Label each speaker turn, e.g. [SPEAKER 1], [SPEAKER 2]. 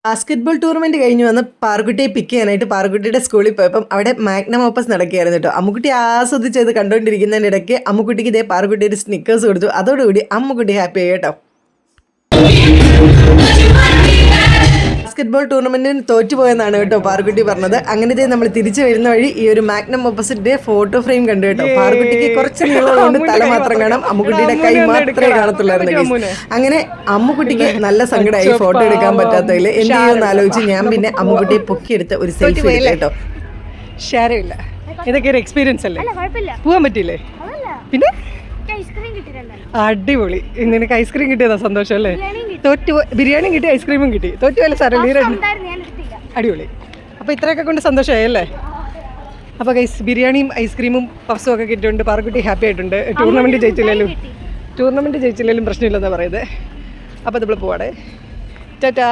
[SPEAKER 1] Basketball tournament കഴിഞ്ഞ് വന്ന് പാറുക്കുട്ടിയെ പിക്ക് ചെയ്യാനായിട്ട് പാറുക്കുട്ടിയുടെ സ്കൂളിൽ പോയപ്പം അവിടെ മാഗ്നം ഓപ്പസ് നടക്കുകയായിരുന്നു കേട്ടോ. അമ്മുക്കുട്ടി ആസ്വദിച്ചത് കണ്ടുകൊണ്ടിരിക്കുന്നതിനിടയ്ക്ക് അമ്മുക്കുട്ടിക്ക് ഇതേ പാറുക്കുട്ടി ഒരു സ്നിക്കേഴ്സ് കൊടുത്തു. അതോടുകൂടി അമ്മുക്കുട്ടി ഹാപ്പി ആയി കേട്ടോ. ബാസ്കറ്റ്ബോൾ ടൂർണമെന്റിന് തോറ്റുപോയെന്നാണ് കേട്ടോ പാറുക്കുട്ടി പറഞ്ഞത്. അങ്ങനെ നമ്മൾ തിരിച്ചു വരുന്ന വഴി ഈ ഒരു മാഗ്നം ഓപ്പോസിറ്റ് ഫോട്ടോ ഫ്രെയിം കണ്ടു കേട്ടോ. പാറുക്കുട്ടിക്ക് കുറച്ച് നീളമുണ്ട്, തല മാത്രം കാണാം, അമ്മുക്കുട്ടിയുടെ കൈ മാത്രമേ കാണത്തുള്ളായിരുന്നു. അങ്ങനെ അമ്മുക്കുട്ടിക്ക് നല്ല സങ്കടമായി ഫോട്ടോ എടുക്കാൻ പറ്റാത്തതിൽ. എന്ത് ചെയ്യുമെന്ന് ആലോചിച്ച് ഞാൻ പിന്നെ അമ്മുക്കുട്ടിയെ പൊക്കിയെടുത്ത ഒരു സെൽഫി എടുത്തു കേട്ടോ.
[SPEAKER 2] ഷെയറില്ല, ഇതൊക്കെ ഒരു എക്സ്പീരിയൻസ് അല്ലേ? പോവാൻ പറ്റില്ലേ? പിന്നെ അടിപൊളി. നിനക്ക് ഐസ്ക്രീം കിട്ടിയതാ സന്തോഷം അല്ലേ? തോറ്റു ബിരിയാണിയും കിട്ടി, ഐസ്ക്രീമും കിട്ടി. തോറ്റു വല്ല സാറല്ലേ? അടിപൊളി. അപ്പോൾ ഇത്രയൊക്കെ കൊണ്ട് സന്തോഷമായി അല്ലേ? അപ്പോൾ ഗൈസ് ബിരിയാണിയും ഐസ്ക്രീമും പഫ്സും ഒക്കെ കിട്ടിയിട്ടുണ്ട്. പാറുക്കുട്ടി ഹാപ്പി ആയിട്ടുണ്ട്. ടൂർണമെൻറ്റ് ജയിച്ചില്ലെങ്കിലും പ്രശ്നമില്ലെന്നാണ് പറയുന്നത്. അപ്പോൾ നമ്മൾ പോവാടെ. ടാറ്റാ.